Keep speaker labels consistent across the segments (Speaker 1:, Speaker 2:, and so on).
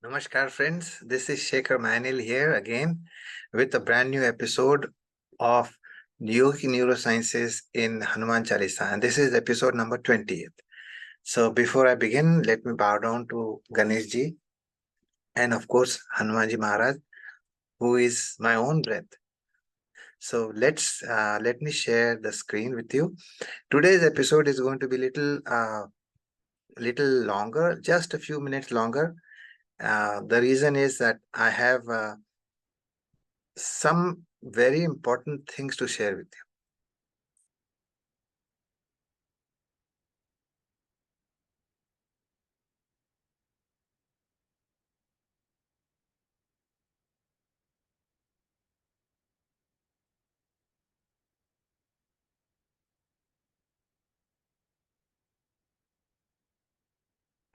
Speaker 1: Namaskar, friends. This is Shekhar Mayanil here again with a brand new episode of Yogic Neurosciences in Hanuman Chalisa. And this is episode number 20th. So before I begin, let me bow down to Ganesh ji and, of course, Hanumanji Maharaj, who is my own breath. So let me share the screen with you. Today's episode is going to be little longer, just a few minutes longer. The reason is that I have some very important things to share with you.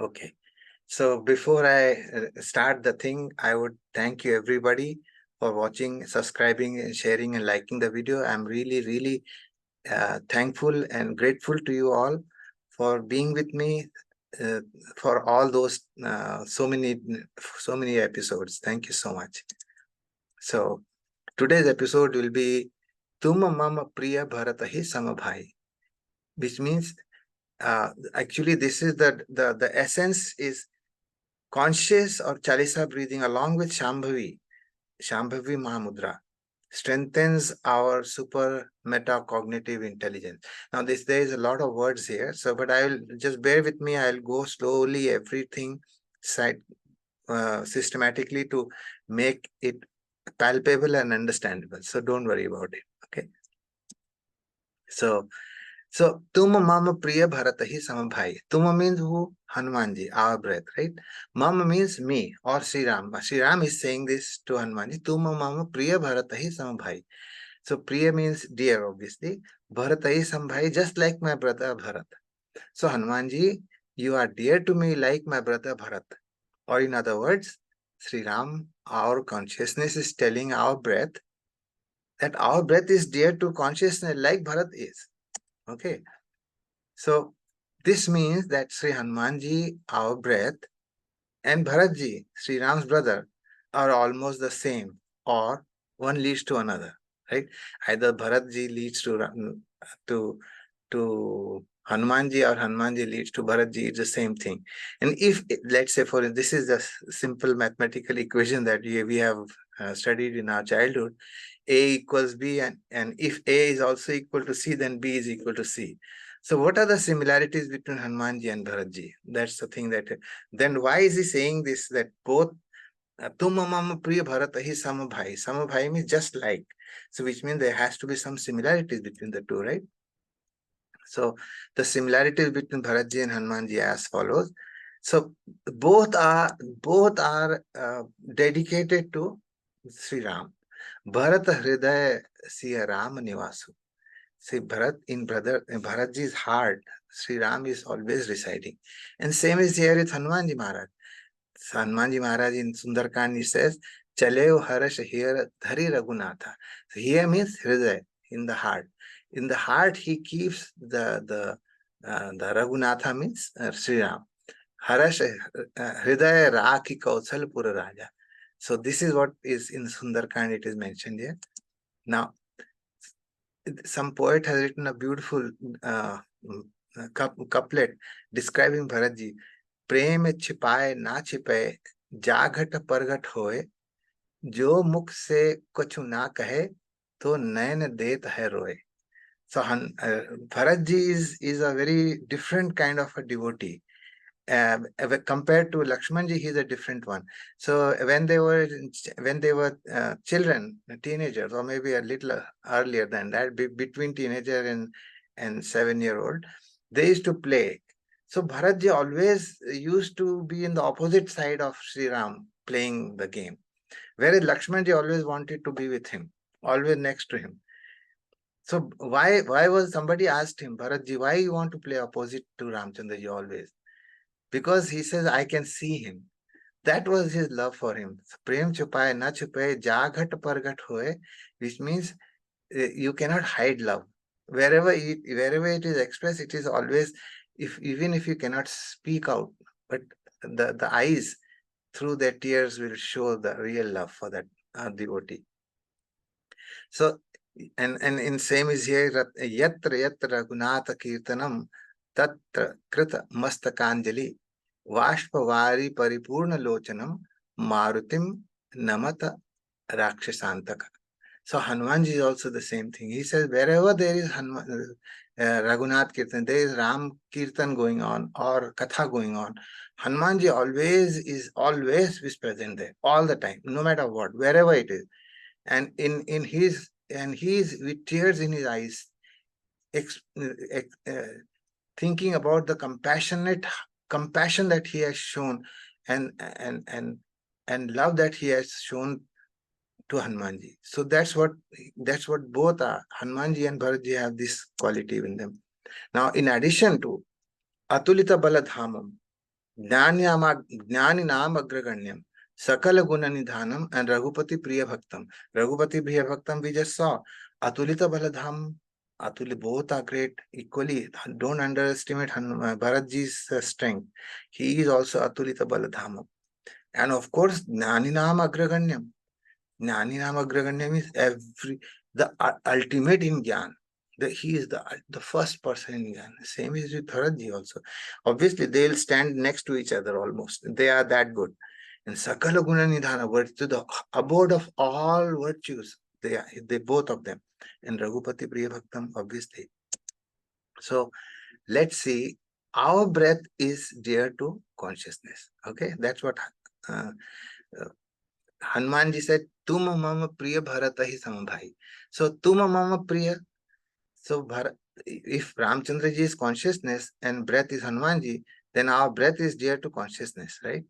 Speaker 1: Okay. So before I start the thing, I would thank you everybody for watching, subscribing, and sharing and liking the video. I'm really thankful and grateful to you all for being with me uh, for all those so many episodes. Thank you so much. So today's episode will be Tum Mama Priya Bharatahi Samabhai, which means actually this is the essence is conscious or Chalisa breathing along with Shambhavi Mudra strengthens our super metacognitive intelligence. Now there is a lot of words here, so but I will just bear with me. I'll go slowly everything side systematically to make it palpable and understandable. So don't worry about it. Okay. So Tuma Mama Priya Bharatahi Samabhai. Tuma means who? Hanumanji, our breath, right? Mama means me or Sri Ram. Sri Ram is saying this to Hanumanji. Tuma Mama Priya Bharatahi Samabhai. So Priya means dear, obviously. Bharatahi Samabhai, just like my brother Bharat. So Hanumanji, you are dear to me like my brother Bharat. Or in other words, Sri Ram, our consciousness is telling our breath that our breath is dear to consciousness like Bharat is. Okay. So this means that Sri Hanumanji, our breath, and Bharatji, Sri Ram's brother, are almost the same, or one leads to another, right? Either Bharatji leads to to Hanumanji or Hanumanji leads to Bharatji, it's the same thing. And if, let's say, for this is the simple mathematical equation that we have studied in our childhood, A equals B, and if A is also equal to C, then B is equal to C. So what are the similarities between Hanumanji and Bharatji? That's the thing that, then why is he saying this, that both Tum Mama Priya Bharatahi Samabhai. Samabhai means just like. So which means there has to be some similarities between the two, right? So the similarities between Bharatji and Hanumanji as follows. So both are dedicated to Sri Ram. Bharat Hridaya Siya Ram Nivasu. See, in Bharatji's heart, Sri Ram is always residing. And same is here with Hanumanji Maharaj. So Hanumanji Maharaj in Sundarkand, he says, Chaleo Harash here Dhari Raghunatha. So here means Hridaya, in the heart. In the heart, he keeps the Raghunatha means Sri Ram. Harash Hridaya Rakhi Kausalpura Raja. So this is what is in Sundarkand, it is mentioned here. Now, some poet has written a beautiful couplet describing Bharatji. प्रेम छिपाए ना छिपे जाघट परघट होए जो मुख से कुछ ना कहे तो नैन देत है रोए. So Bharatji is a very different kind of a devotee. Compared to Lakshmanji, he's a different one. So when they were children, teenagers, or maybe a little earlier than that, between teenager and 7-year-old, they used to play. So Bharatji always used to be in the opposite side of Sri Ram playing the game, whereas Lakshmanji always wanted to be with him, always next to him. So why was somebody asked him, Bharatji, why you want to play opposite to Ramchandraji always? Because he says, I can see him. That was his love for him. Prem chupaye na chupaye jaghat pargat hoye, which means you cannot hide love. Wherever it is expressed, it is always, even if you cannot speak out, but the eyes, through their tears will show the real love for that devotee. So, and in same is here, yatra yatra raghunatha kirtanam tatra krita mastakanjali vashpavari paripurna lochanam marutim namata rakshasantaka. So Hanumanji is also the same thing. He says wherever there is Raghunath Kirtan, there is Ram Kirtan going on or Katha going on, Hanumanji always is present there all the time, no matter what, wherever it is. And he's with tears in his eyes, thinking about the compassion that he has shown and love that he has shown to Hanumanji. So that's what both are. Hanumanji and Bharatji have this quality in them. Now, in addition to Atulita Baladhamam, Jnaninam Agraganyam, Sakala Guna Nidhanam, and Raghupati Priya Bhaktam. Raghupati Priya Bhaktam we just saw. Atulita Baladham, both are great equally. Don't underestimate Bharatji's strength. He is also Atulita Baladhamam. And of course, Jnaninam Agraganyam. Jnaninam Agraganyam is the ultimate in Gyan. He is the first person in Gyan. Same is with Bharatji also. Obviously, they will stand next to each other almost. They are that good. And Sakala Guna Nidhana, to the abode of all virtues, they both of them. And Raghupati Priya Bhaktam, obviously. So let's see. Our breath is dear to consciousness. Okay, that's what Hanumanji said, Tum mama priya bharata hi samabhai. So tum mama priya. So Bharat, if Ramchandra ji is consciousness and breath is Hanumanji, then our breath is dear to consciousness, right?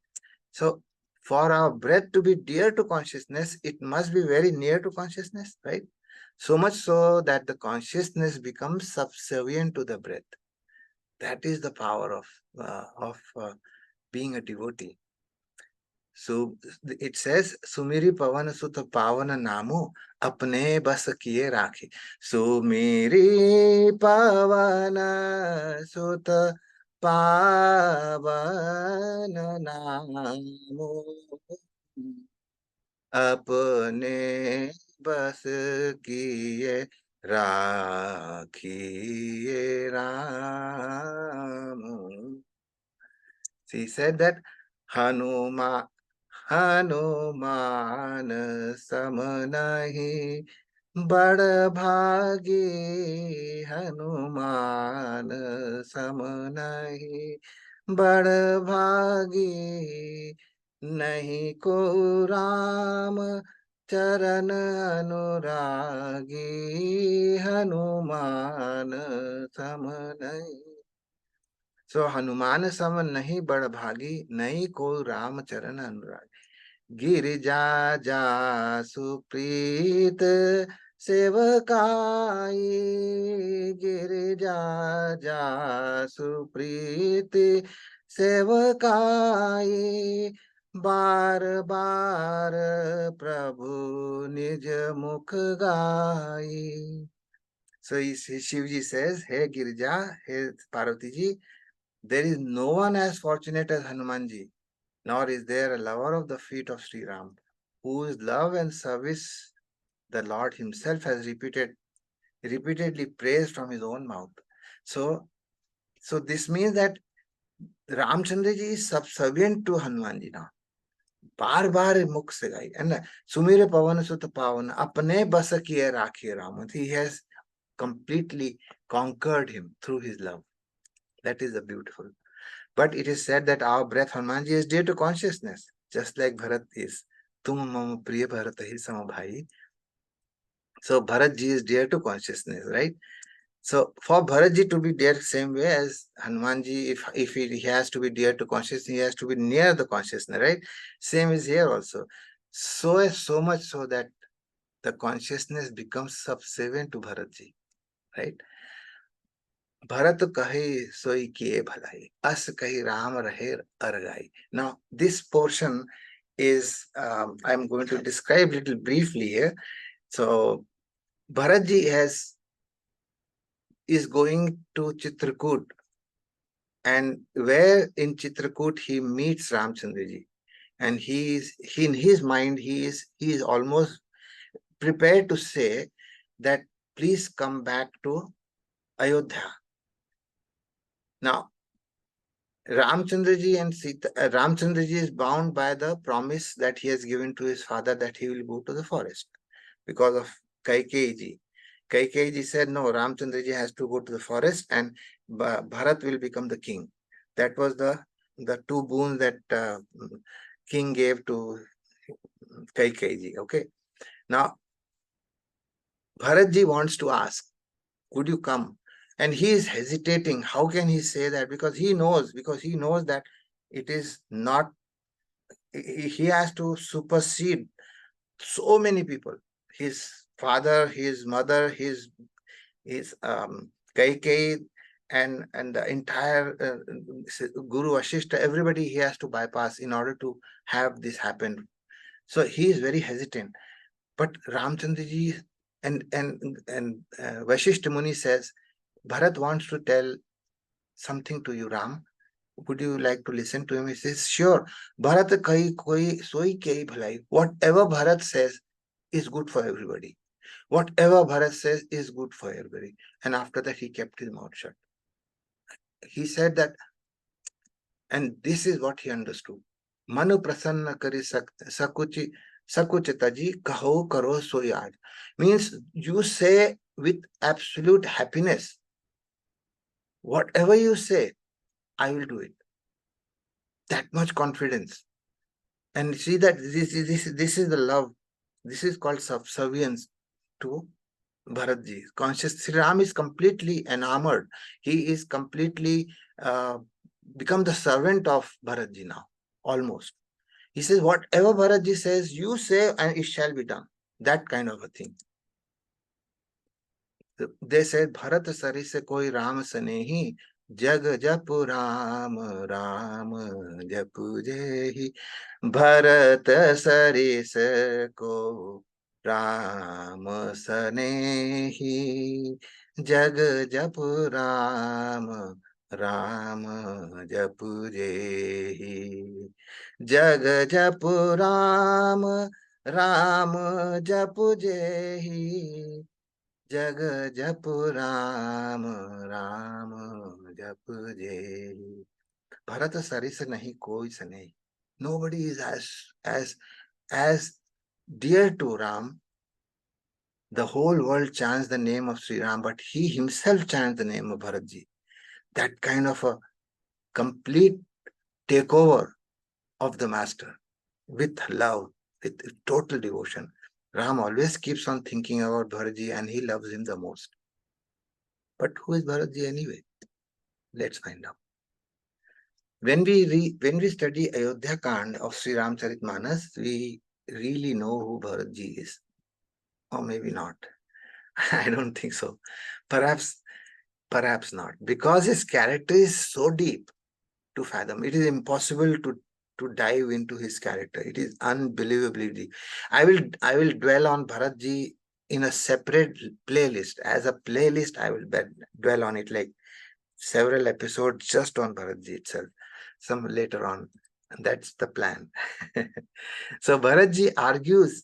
Speaker 1: So for our breath to be dear to consciousness, it must be very near to consciousness, right? So much so that the consciousness becomes subservient to the breath. That is the power of being a devotee. So it says, Sumiri Pavana Sutta Pavana Namu Apne Bas Kiye Rakhi. Sumiri Pavana Sutta Pavana Namu Apne Bas Kiye Rakhiye Ramu. So he said that Hanuman सम नहीं बड़ भागी हनुमान सम नहीं बड़ भागी नहीं को राम चरण अनुरागी हनुमान सम नहीं. So Hanuman सम नहीं बड़ भागी नहीं को राम चरण अनुरागी. गिरिजा जा सुप्रीत सेवकाई गिरिजा जा सुप्रीत सेवकाई बार बार प्रभु निज मुख गाई. So Shivji says, Hey Girija, hey Parvati ji, there is no one as fortunate as Hanumanji, nor is there a lover of the feet of Sri Ram, whose love and service the Lord himself has repeatedly praised from his own mouth. So this means that Ramchandra ji is subservient to Hanumanji now. बार बार मुख से गाई and सुमिर पवन सुत पावन अपने बस किए राखिए Ram. He has completely conquered him through his love. That is the beautiful. But it is said that our breath, Hanumanji, is dear to consciousness, just like Bharat is. Tum mama priya Bharat hi samabhai. So Bharatji is dear to consciousness, right? So for Bharatji to be dear same way as Hanumanji, if he has to be dear to consciousness, he has to be near the consciousness, right? Same is here also. So much so that the consciousness becomes subservient to Bharatji, right? Bharat कहे सोई किए भलाई अस कही राम रहे अरगाई. Now this portion is I'm going to describe little briefly here. So Bharatji is going to Chitrakoot, and where in Chitrakoot he meets Ramchandra ji. And in his mind, he is almost prepared to say that please come back to Ayodhya. Now, Ramchandraji and Sita, Ramchandraji is bound by the promise that he has given to his father that he will go to the forest because of Kaikeyi. Kaikeyi said, no, Ramchandraji has to go to the forest and Bharat will become the king. That was the two boons that king gave to Kaikeyi. Okay. Now, Bharatji wants to ask, could you come? And he is hesitating. How can he say that? Because he knows that it is not, he has to supersede so many people. His father, his mother, his Kaikeyi, and the entire Guru Vashishta, everybody he has to bypass in order to have this happen. So he is very hesitant. But Ramchandraji and Vashishta Muni says, Bharat wants to tell something to you, Ram. Would you like to listen to him? He says, sure. Bharat koi soi kei bhalai. Whatever Bharat says is good for everybody. Whatever Bharat says is good for everybody. And after that, he kept his mouth shut. He said that, and this is what he understood. Manu prasanna kari sakuchi sakuchitaji kaho karo soyaj. Means you say with absolute happiness, whatever you say, I will do it. That much confidence. And see that this is the love. This is called subservience to Bharatji. Conscious Sri Ram is completely enamored. He is completely become the servant of Bharatji now, almost. He says, whatever Bharatji says, you say and it shall be done. That kind of a thing. They said, Bharat sari se koi Ram sanehi, jag jap Ram, Ram jap jehi. Bharat sari se ko Ram sanehi, jag jap Ram, Ram jap jehi. Jag jap Ram, Ram jap jehi. जग जप राम राम जप जे भरत सरिस नहीं कोई सने. Nobody is as dear to Ram. The whole world chants the name of Sri Ram, but he himself chants the name of Bharatji. That kind of a complete takeover of the master with love, with total devotion. Ram always keeps on thinking about Bharatji and he loves him the most. But who is Bharatji anyway? Let's find out. When we study Ayodhya Kand of Sri Ramcharitmanas, we really know who Bharatji is. Or maybe not. I don't think so. Perhaps not. Because his character is so deep to fathom. It is impossible to dive into his character. It is unbelievably deep. I will dwell on Bharatji in a separate playlist. As a playlist, I will dwell on it like several episodes just on Bharatji itself. Some later on. And that's the plan. So Bharatji argues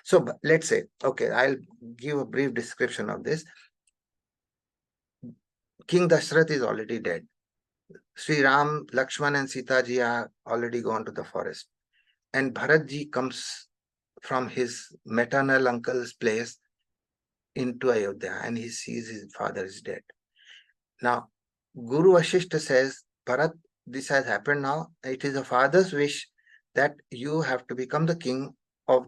Speaker 1: so let's say, okay, I'll give a brief description of this. King Dashrath is already dead. Sri Ram, Lakshman and Sita ji are already gone to the forest. And Bharatji comes from his maternal uncle's place into Ayodhya and he sees his father is dead. Now, Guru Vashishta says, Bharat, this has happened now. It is the father's wish that you have to become the king of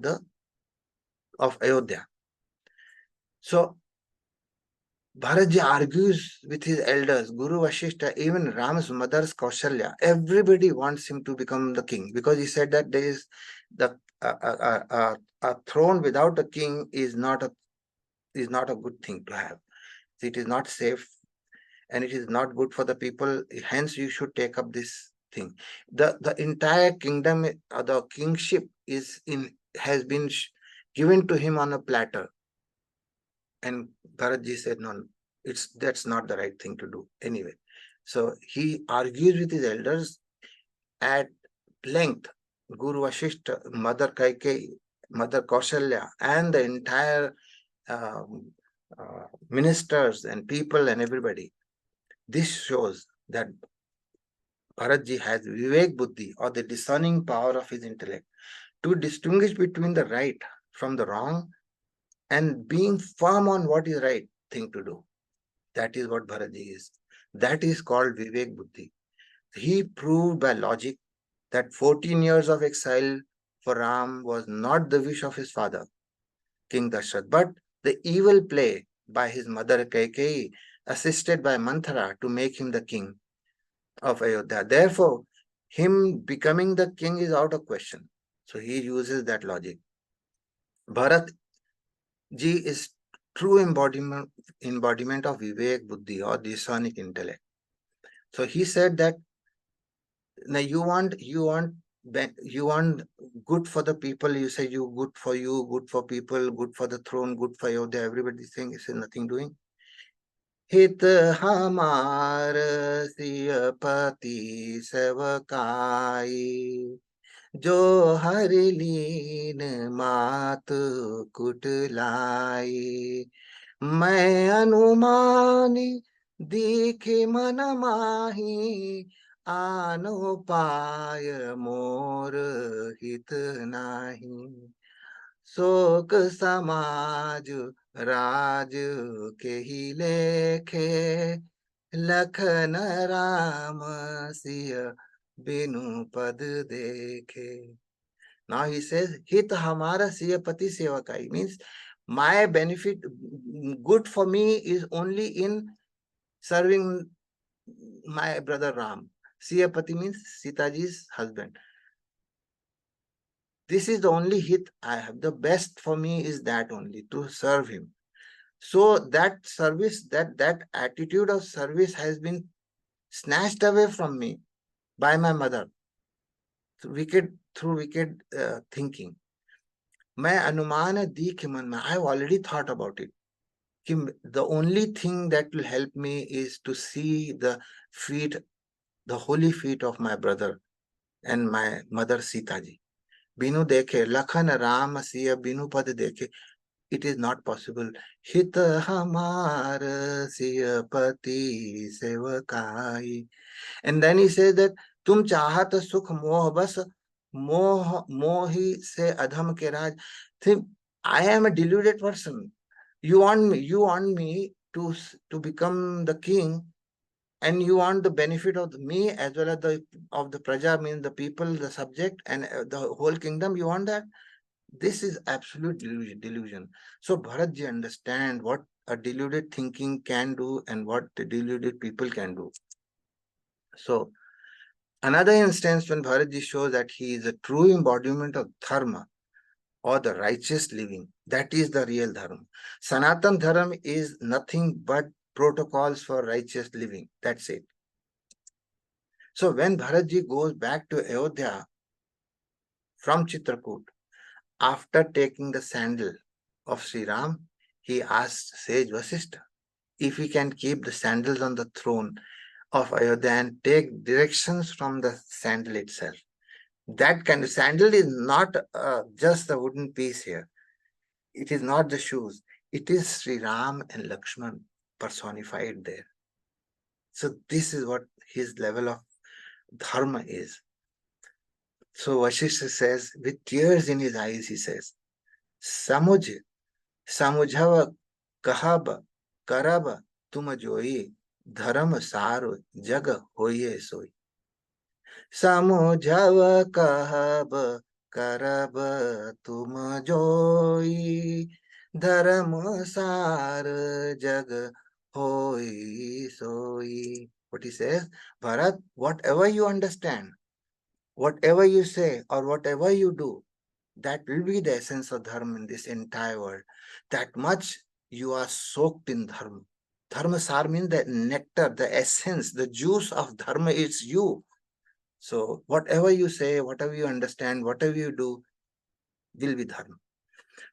Speaker 1: Ayodhya. So, Bharatji argues with his elders, Guru Vashishta, even Ram's mother's Kaushalya. Everybody wants him to become the king because he said that there is a throne without a king is not a good thing to have. It is not safe and it is not good for the people. Hence, you should take up this thing. The entire kingdom, the kingship has been given to him on a platter. And Bharatji said, no, that's not the right thing to do anyway. So he argues with his elders. At length, Guru Vashishta, Mother Kaikeyi, Mother Kaushalya, and the entire ministers and people and everybody. This shows that Bharatji has Vivek Buddhi, or the discerning power of his intellect, to distinguish between the right from the wrong and being firm on what is right thing to do. That is what Bharatji is. That is called Vivek Buddhi. He proved by logic that 14 years of exile for Ram was not the wish of his father, King Dashrath, but the evil play by his mother Kaikeyi, assisted by Manthara to make him the king of Ayodhya. Therefore, him becoming the king is out of question. So he uses that logic. Bharat ji is true embodiment of Vivek Buddhi, or discerning intellect. So he said that now you want good for the people. You say you, good for people, good for the throne, good for Ayodhya. Everybody saying is nothing doing. हित हमार सियपति सेवकाई, जो हर लीन मात कुटलाई, मैं अनुमानी दीखे मन माही, आनो पाय मोर हित नाही, शोक समाज राज के ही लेखे, लखन राम सिय बिनु पद देखे. Now he says, hit hamara siyapati sevakai, means my benefit, good for me is only in serving my brother Ram. Siyapati means Sitaji's husband. This is the only hit I have. The best for me is that only, to serve him. So that service, that attitude of service has been snatched away from me by my mother through wicked thinking. मैं अनुमान दीख मन में, I have already thought about it. The only thing that will help me is to see the feet, the holy feet of my brother and my mother Sita ji. Binu dekhe, lakhan ram siya binu pad dekhe. It is not possible. Hit hamar siyapati sevakai. And then he says that tum chahat sukh moh bas, mohi se adham ke raj. Think, I am a deluded person. You want me to become the king, and you want the benefit of me as well as of the praja, means the people, the subject, and the whole kingdom. You want that? This is absolute delusion. So Bharatji understand what a deluded thinking can do and what the deluded people can do. So another instance when Bharatji shows that he is a true embodiment of Dharma, or the righteous living, that is the real Dharma. Sanatan Dharma is nothing but protocols for righteous living. That's it. So when Bharatji goes back to Ayodhya from Chitrakoot, after taking the sandal of Sri Ram, he asked sage Vasishtha if he can keep the sandals on the throne of Ayodhya and take directions from the sandal itself. That kind of sandal is not just a wooden piece here. It is not the shoes. It is Sri Ram and Lakshman personified there. So this is what his level of dharma is. So Vasishtha says, with tears in his eyes, he says, Samuj, Samujhava kahab karab tum joyi, dharam saru jag hoye soy. Samujhava kahab karab tum joyi, dharam sar jag hoy soy. What he says, Bharat, whatever you understand, whatever you say, or whatever you do, that will be the essence of dharma in this entire world. That much you are soaked in dharma. Dharma sar means the nectar, the essence, the juice of dharma is you. So whatever you say, whatever you understand, whatever you do, will be dharma.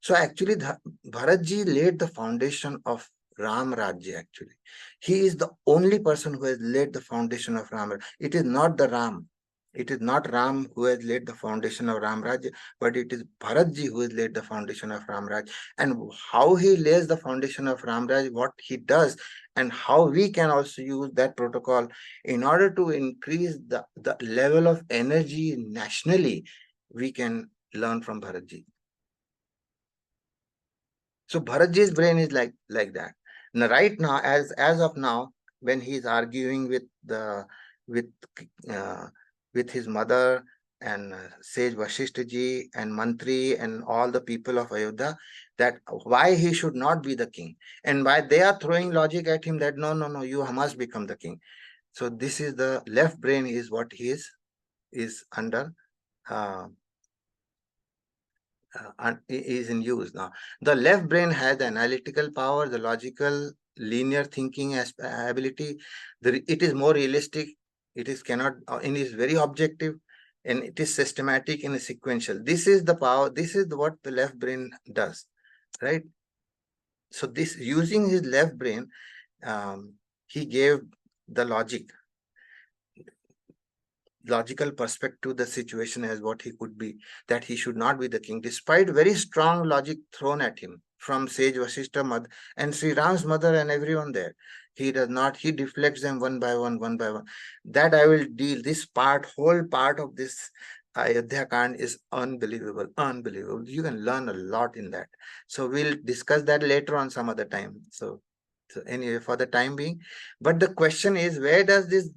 Speaker 1: So actually, Bharatji laid the foundation of Ram Rajya actually. He is the only person who has laid the foundation of Ram. It is not the Ram. It is not Ram who has laid the foundation of Ram Raj, but it is Bharatji who has laid the foundation of Ram Raj. And how he lays the foundation of Ram Raj, what he does, and how we can also use that protocol in order to increase the level of energy nationally, we can learn from Bharatji. So Bharatji's brain is like that. Now, right now, as of now, when he is arguing with uh, with his mother and sage Vashishta ji and Mantri and all the people of Ayodhya, that why he should not be the king, and why they are throwing logic at him that no, you must become the king. So this is the left brain is what he is under. Uh, is in use now. The left brain has the analytical power, the logical, linear thinking ability. It is more realistic. It is cannot, and is very objective, and it is systematic and sequential. This is the power. This is what the left brain does, right? So this using his left brain, he gave the logical perspective to the situation as what he could be, that he should not be the king, despite very strong logic thrown at him from sage Vasishta mother and Sri Ram's mother and everyone there. He does not, he deflects them one by one. That I will deal. This whole part of this Ayodhya Kand is unbelievable. You can learn a lot in that. So we'll discuss that later on some other time. So anyway, for the time being, but the question is, where does this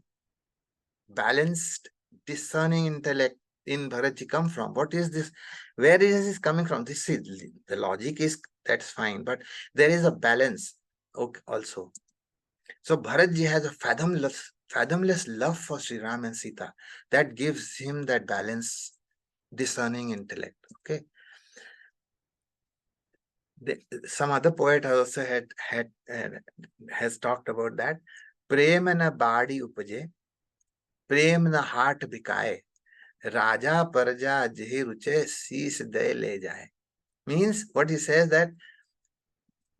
Speaker 1: balanced discerning intellect in Bharatji come from? What is this? Where is this coming from? This is the logic is that's fine, but there is a balance also. So Bharatji has a fathomless love for Sri Ram and Sita that gives him that balance, discerning intellect. Okay. Some other poet also has talked about that. Prem na badi upaje, prem na heart bikaye, Raja Parja Jehi Ruche Sis De Le Jaye. Means what he says that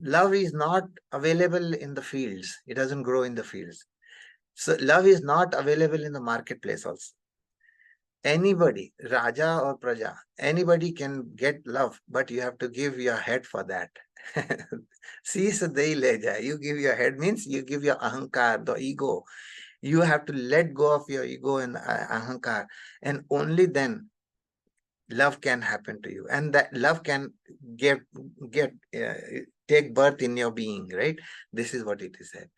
Speaker 1: love is not available in the fields. It doesn't grow in the fields. So love is not available in the marketplace also. Anybody, Raja or Praja, anybody can get love, but you have to give your head for that. Sis De Le Jaye. You give your head means you give your ahankar, the ego. You have to let go of your ego and ahankar, and only then love can happen to you, and that love can get get uh, take birth in your being, right? This is what it is said.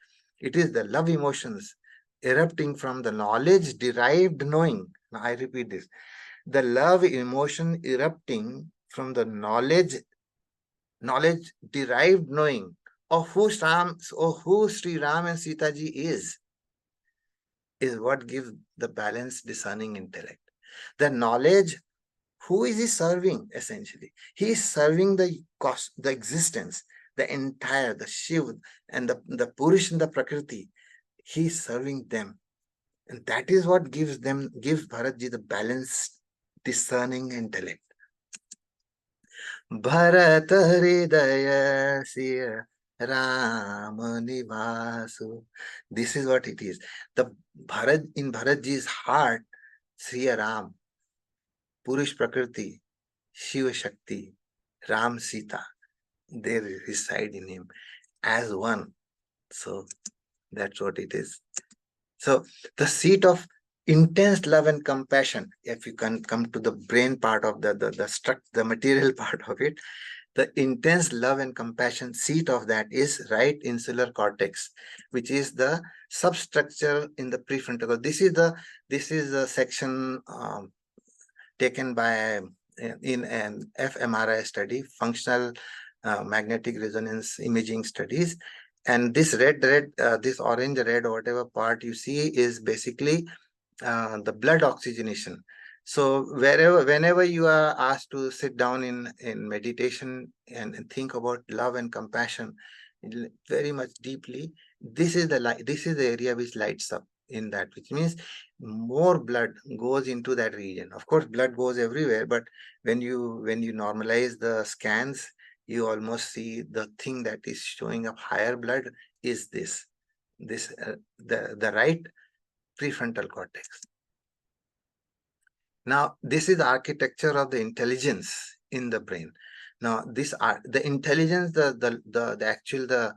Speaker 1: It is the love emotions erupting from the knowledge derived knowing. Now I repeat this: the love emotion erupting from the knowledge derived knowing of who Sri Ram and Sita ji is what gives the balanced discerning intellect. The knowledge, who is he serving essentially? He is serving the existence, the entire, the Shiv and the Purish and the Prakriti. He is serving them. And that is what gives Bharatji the balanced, discerning intellect. Bharat Hridaya Siya Ram Nivasu. This is what it is. The in Bharatji's heart, Sri Ram, Purish Prakriti, Shiva Shakti, Ram Sita, they reside in him as one. So that's what it is. So the seat of intense love and compassion, if you can come to the brain part of the material part of it, the intense love and compassion seat of that is right insular cortex, which is the substructure in the prefrontal. This is the section taken by in an fMRI study, functional magnetic resonance imaging studies. And this this orange, red, or whatever part you see is basically the blood oxygenation. So whenever you are asked to sit down in meditation and think about love and compassion very much deeply, this is the area which lights up in that, which means more blood goes into that region. Of course, blood goes everywhere, but when you normalize the scans, you almost see the thing that is showing up higher blood is the right prefrontal cortex. Now, this is the architecture of the intelligence in the brain. Now, the intelligence, the actual the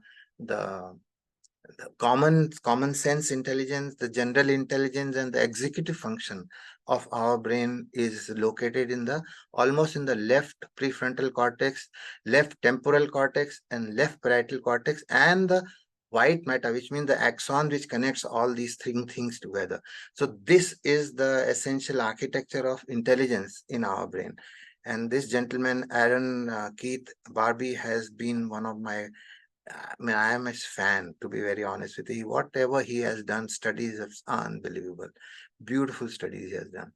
Speaker 1: common sense intelligence, the general intelligence, and the executive function of our brain is located in the almost in the left prefrontal cortex, left temporal cortex, and left parietal cortex, and the white matter, which means the axon which connects all these things together. So this is the essential architecture of intelligence in our brain. And this gentleman, Aaron Keith Barbie, has been one of my, I mean, I am his fan, to be very honest with you. Whatever he has done, studies are unbelievable. Beautiful studies he has done.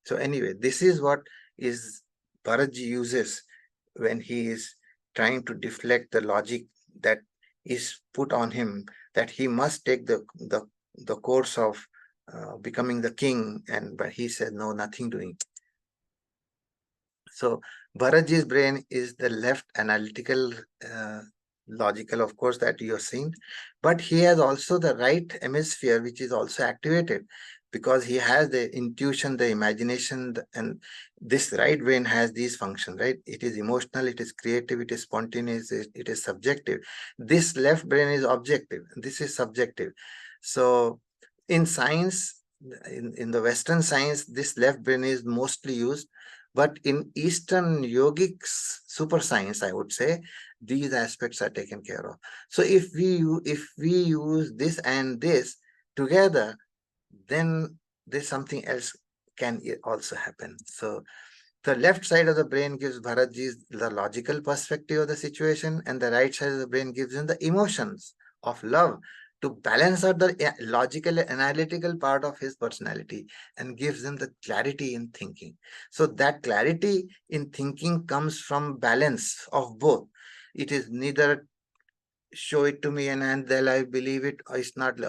Speaker 1: So anyway, this is what is Bharatji uses when he is trying to deflect the logic that is put on him, that he must take the course of becoming the king, but he said no, nothing doing. So Bharatji's brain is the left analytical, logical, of course, that you have seen, but he has also the right hemisphere, which is also activated because he has the intuition, the imagination, and this right brain has these functions, right? It is emotional, it is creative, it is spontaneous, it is subjective. This left brain is objective, this is subjective. So in science, in the Western science, this left brain is mostly used, but in Eastern yogic super science, I would say, these aspects are taken care of. So if we use this and this together, then there's something else can also happen. So the left side of the brain gives Bharatji the logical perspective of the situation, and the right side of the brain gives him the emotions of love to balance out the logical, analytical part of his personality and gives him the clarity in thinking. So that clarity in thinking comes from balance of both. It is neither show it to me and then I believe it, or it's not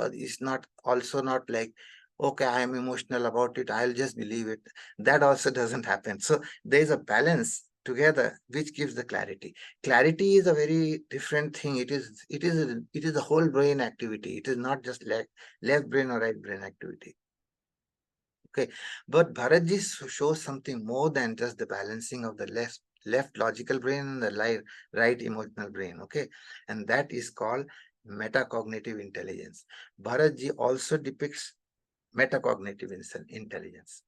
Speaker 1: also not like, okay, I am emotional about it, I'll just believe it. That also doesn't happen. So there is a balance together which gives the clarity. Clarity is a very different thing. It is a whole brain activity. It is not just left brain or right brain activity. Okay, but Bharatji shows something more than just the balancing of the left logical brain and the right emotional brain. Okay, and that is called metacognitive intelligence. Bharatji also depicts metacognitive intelligence.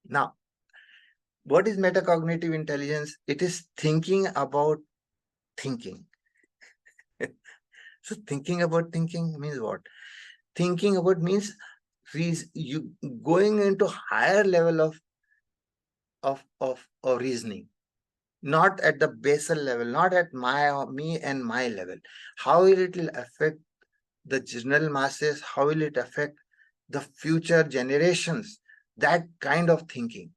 Speaker 1: Now, what is metacognitive intelligence? It is thinking about thinking. So thinking about thinking means what? Thinking about means you going into higher level of reasoning, not at the basal level, not at me and my level. How will it affect the general masses? How will it affect the future generations? That kind of thinking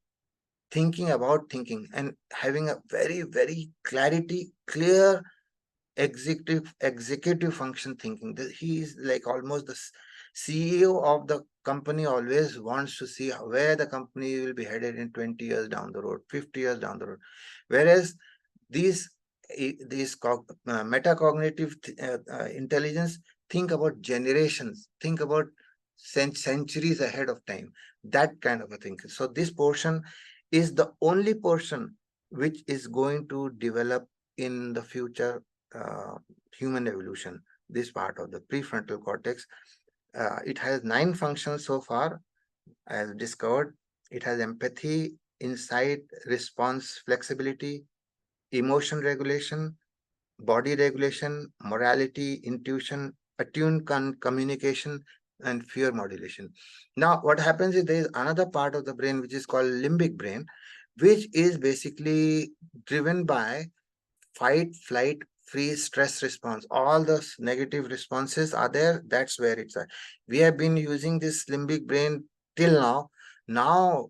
Speaker 1: about thinking, and having a very, very clear executive function thinking. He is like almost the CEO of the company, always wants to see where the company will be headed in 20 years down the road, 50 years down the road. Whereas these metacognitive intelligence think about generations, think about centuries ahead of time, that kind of a thing. So this portion is the only portion which is going to develop in the future human evolution. This part of the prefrontal cortex, it has 9 functions so far as discovered. It has empathy, insight, response, flexibility, emotion regulation, body regulation, morality, intuition, attuned communication, and fear modulation. Now, what happens is there is another part of the brain which is called limbic brain, which is basically driven by fight, flight, freeze, stress response. All those negative responses are there. That's where it's at. We have been using this limbic brain till now. Now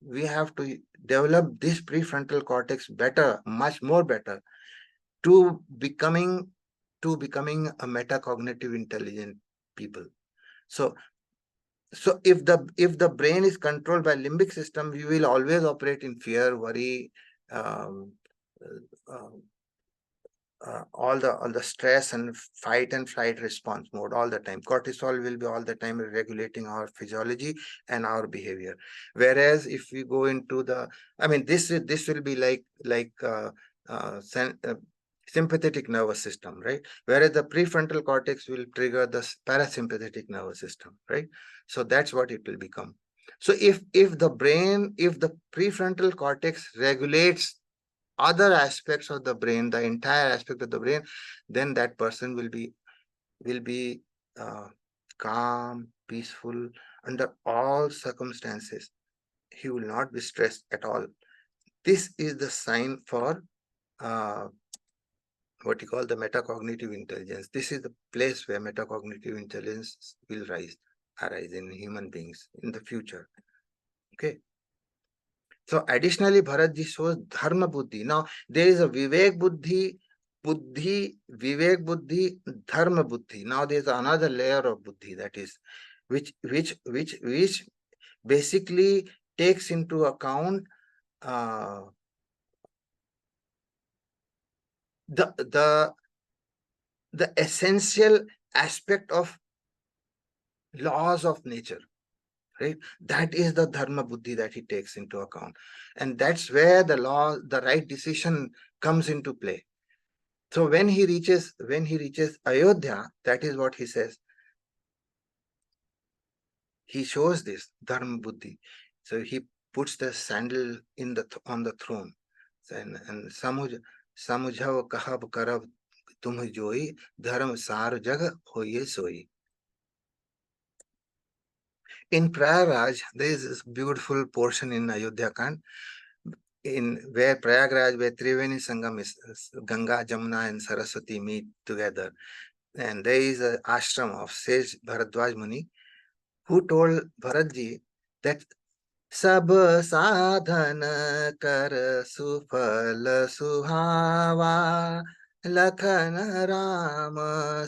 Speaker 1: we have to develop this prefrontal cortex better, much more better, to becoming a metacognitive intelligent people. So if the brain is controlled by limbic system, we will always operate in fear, worry, um, uh, all the stress and fight and flight response mode all the time. Cortisol will be all the time regulating our physiology and our behavior. Whereas if we go into the, I mean, this will be like sympathetic nervous system, right? Whereas the prefrontal cortex will trigger the parasympathetic nervous system, right? So that's what it will become. So if the prefrontal cortex regulates other aspects of the brain, the entire aspect of the brain, then that person will be calm, peaceful under all circumstances. He will not be stressed at all. This is the sign for what you call the metacognitive intelligence. This is the place where metacognitive intelligence will arise in human beings in the future. Okay. So additionally, Bharatji shows Dharma Buddhi. Now there is a Vivek Buddhi, Vivek Buddhi, Dharma Buddhi. Now there is another layer of Buddhi, that is, which basically takes into account the essential aspect of laws of nature. Right? That is the Dharma Buddhi that he takes into account. And that's where the right decision comes into play. So when he reaches Ayodhya, that is what he says. He shows this Dharma Buddhi. So he puts the sandal on the throne. And samujhav kahab karab tum joi dharma sar jag hoye soi. In Prayagraj, there is this beautiful portion in Ayodhya Kand, where Prayagraj, where Triveni Sangam is, Ganga, Jamuna, and Saraswati meet together. And there is an ashram of sage Bharadwaj Muni, who told Bharatji that Sab sadhan kar sufal suhava lakhan ram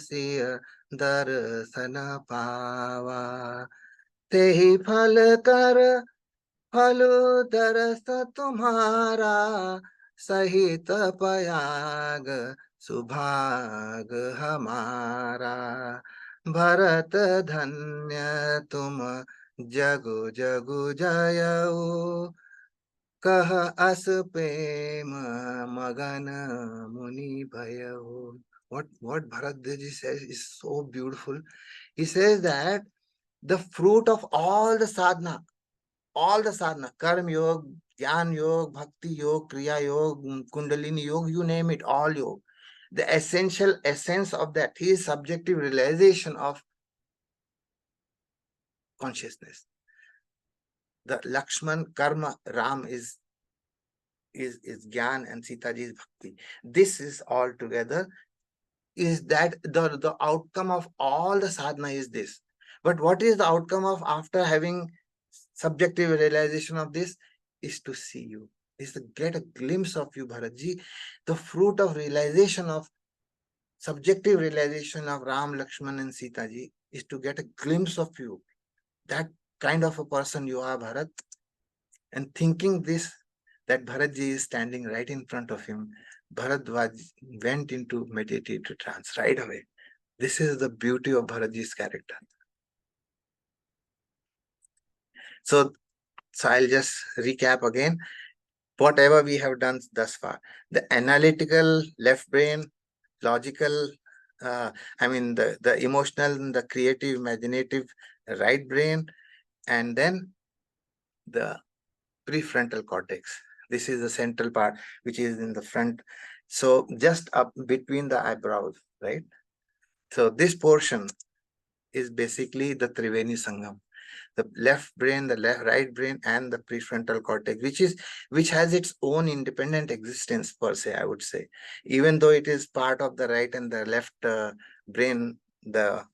Speaker 1: siya darsana pava tehi phal kar फलो दरस तुम्हारा सहित पयाग सुभाग हमारा भरत धन्य तुम जगु जगु जयऊ कह अस प्रेम मगन मुनि भयऊ. What Bharatji says is so beautiful. He says that the fruit of all the sadhana, karma yoga, jnana yoga, bhakti yoga, kriya yoga, kundalini yoga, you name it, all yoga. The essential essence of that is subjective realization of consciousness. The Lakshman karma, Ram is jnana and Sitaji is bhakti. This is all together is that the outcome of all the sadhana is this. But what is the outcome of after having subjective realization of this? Is to see you, is to get a glimpse of you, Bharatji. The fruit of realization of subjective realization of Ram, Lakshman, and Sita ji is to get a glimpse of you. That kind of a person you are, Bharat. And thinking this, that Bharatji is standing right in front of him, Bharadwaj went into meditative trance right away. This is the beauty of Bharatji's character. So I'll just recap again whatever we have done thus far. The analytical left brain, logical, the emotional, the creative, imaginative right brain, and then the prefrontal cortex. This is the central part, which is in the front. So just up between the eyebrows, right? So this portion is basically the Triveni Sangam. The left brain, the right brain, and the prefrontal cortex, which has its own independent existence per se, I would say. Even though it is part of the right and the left brain, the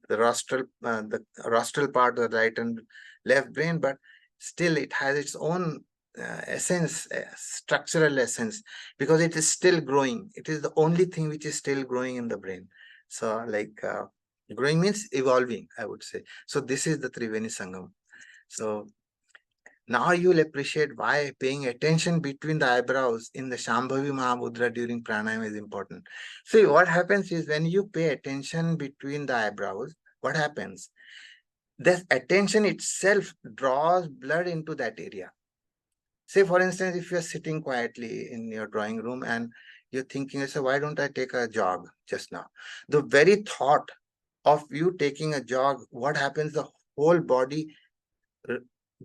Speaker 1: rostral part of the right and left brain, but still it has its own essence, structural essence, because it is still growing. It is the only thing which is still growing in the brain. So growing means evolving, I would say. So this is the Triveni Sangam. So Now you'll appreciate why paying attention between the eyebrows in the Shambhavi Mudra during pranayama is important. See, what happens is when you pay attention between the eyebrows, what happens? This attention itself draws blood into that area. Say, for instance, if you're sitting quietly in your drawing room and you're thinking, so why don't I take a jog just now? The very thought of you taking a jog, what happens? The whole body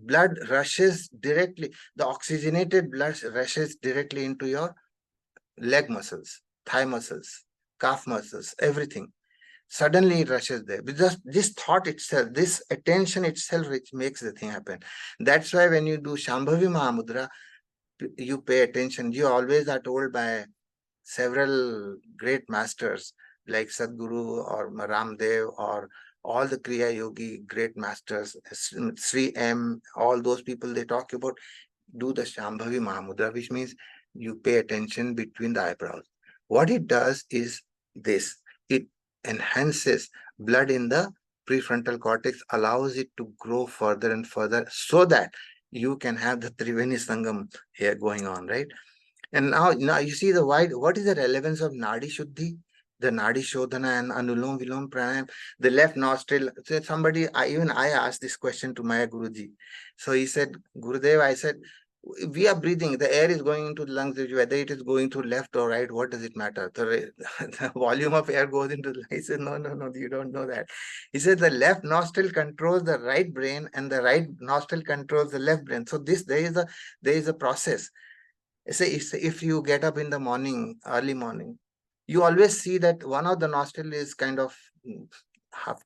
Speaker 1: blood rushes directly, the oxygenated blood rushes directly into your leg muscles, thigh muscles, calf muscles, everything. Suddenly it rushes there. Because this thought itself, this attention itself, which makes the thing happen. That's why when you do Shambhavi Mahamudra, you pay attention. You always are told by several great masters like Sadguru or Ramdev or all the Kriya Yogi great masters, Sri M, all those people, they talk about do the Shambhavi Mahamudra, which means you pay attention between the eyebrows. What it does is this, it enhances blood in the prefrontal cortex, allows it to grow further and further so that you can have the Triveni Sangam here going on, right? And now you see what is the relevance of Nadi Shuddhi, the Nadi Shodhana and Anulom Vilom Pranayam, the left nostril. So somebody, I asked this question to my Guruji. So he said, Gurudev, I said, we are breathing, the air is going into the lungs, whether it is going through left or right, what does it matter? The volume of air goes into the lungs. He said, no, you don't know that. He said the left nostril controls the right brain and the right nostril controls the left brain. So there is a process. Say if you get up in the morning, early morning, you always see that one of the nostril is kind of half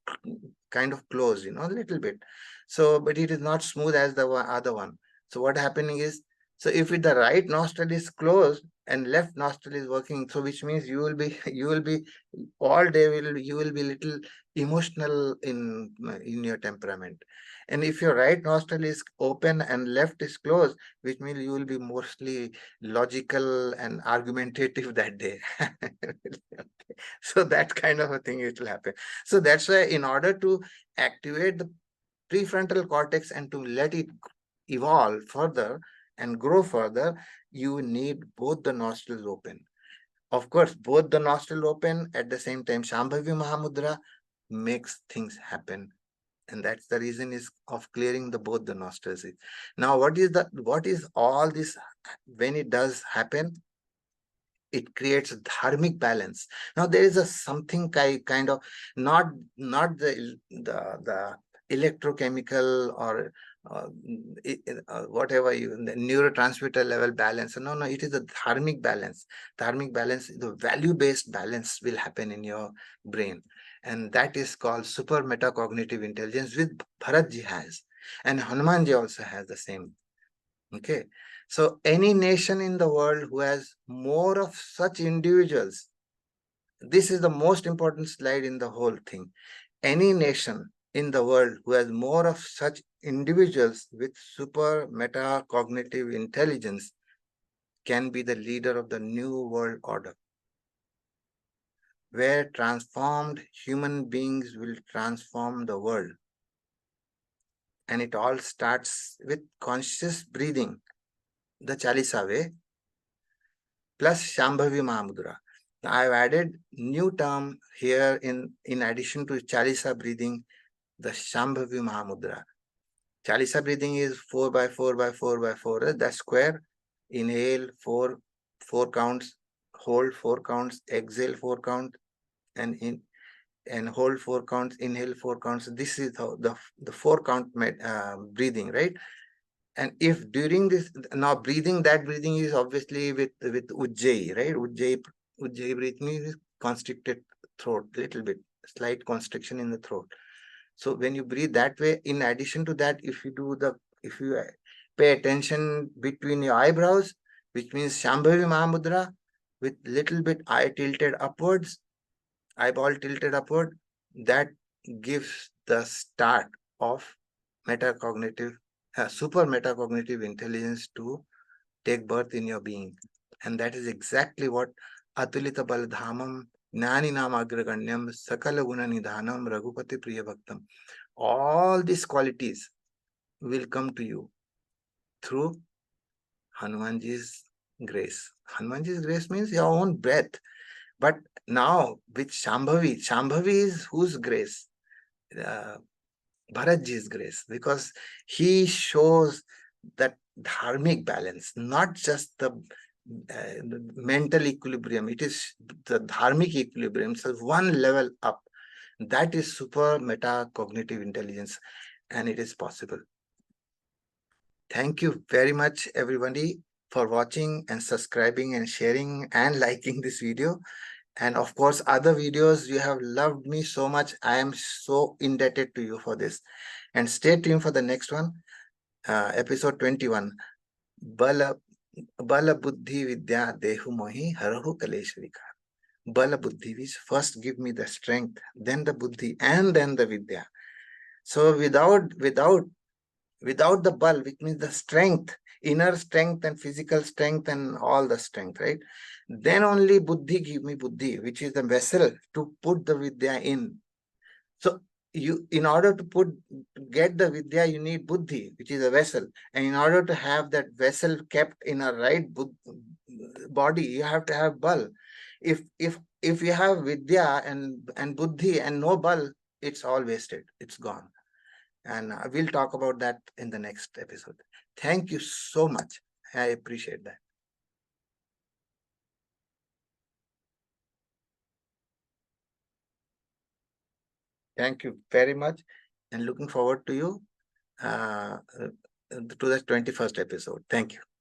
Speaker 1: closed, a little bit. So, but it is not smooth as the other one. So what happening is, so if the right nostril is closed and left nostril is working, so which means you will be all day you will be little emotional in your temperament. And if your right nostril is open and left is closed, which means you will be mostly logical and argumentative that day. So that kind of a thing it will happen. So that's why in order to activate the prefrontal cortex and to let it evolve further and grow further, you need both the nostrils open. Of course, both the nostrils open at the same time. Shambhavi Mahamudra makes things happen. And that's the reason is of clearing both the nostrils. Now, what is all this when it does happen? It creates a dharmic balance. Now there is a something kind of not the electrochemical or whatever the neurotransmitter level balance. No, it is a dharmic balance. Dharmic balance, the value-based balance will happen in your brain. And that is called super-metacognitive intelligence, which Bharatji has. And Hanumanji also has the same. Okay. So any nation in the world who has more of such individuals, this is the most important slide in the whole thing. Any nation in the world who has more of such individuals with super metacognitive intelligence can be the leader of the new world order, where transformed human beings will transform the world. And it all starts with conscious breathing, the Chalisa way, plus Shambhavi Mahamudra. I've added new term here in addition to Chalisa breathing, the Shambhavi Mahamudra. Chalisa breathing is 4 by 4 by 4 by 4. That's square. Inhale, four counts. Hold 4 counts. Exhale 4 counts. And hold 4 counts. Inhale 4 counts. This is the 4 count breathing, right? And if during this, now that breathing is obviously with Ujjayi, right? Ujjayi breathing is constricted throat, little bit, slight constriction in the throat. So when you breathe that way, in addition to that, if you pay attention between your eyebrows, which means Shambhavi Mahamudra, with little bit eye tilted upwards, eyeball tilted upward, that gives the start of super metacognitive intelligence to take birth in your being. And that is exactly what Atulita Baladhamam Jnaninam Agraganyam Sakala Guna Nidhanam Raghupati Priya Bhaktam. All these qualities will come to you through Hanumanji's grace. Hanumanji's grace means your own breath. But now with Shambhavi is whose grace? Bharatji's grace, because he shows that dharmic balance, not just the mental equilibrium. It is the dharmic equilibrium, so one level up. That is super metacognitive intelligence, and it is possible. Thank you very much, everybody, for watching and subscribing and sharing and liking this video. And of course, other videos, you have loved me so much. I am so indebted to you for this. And stay tuned for the next one, episode 21. Bala Buddhi Vidya Dehu Mohi Harahu Kaleshwarika. Bala Buddhi, which first give me the strength, then the Buddhi, and then the Vidya. So without the bal, which means the strength, inner strength and physical strength and all the strength, right? Then only Buddhi give me Buddhi, which is the vessel to put the Vidya in. So you, in order to get the Vidya, you need Buddhi, which is a vessel. And in order to have that vessel kept in a right body, you have to have bal. If you have Vidya and Buddhi and no bal, it's all wasted. It's gone. And we'll talk about that in the next episode. Thank you so much. I appreciate that. Thank you very much, and looking forward to you to the 21st episode. Thank you.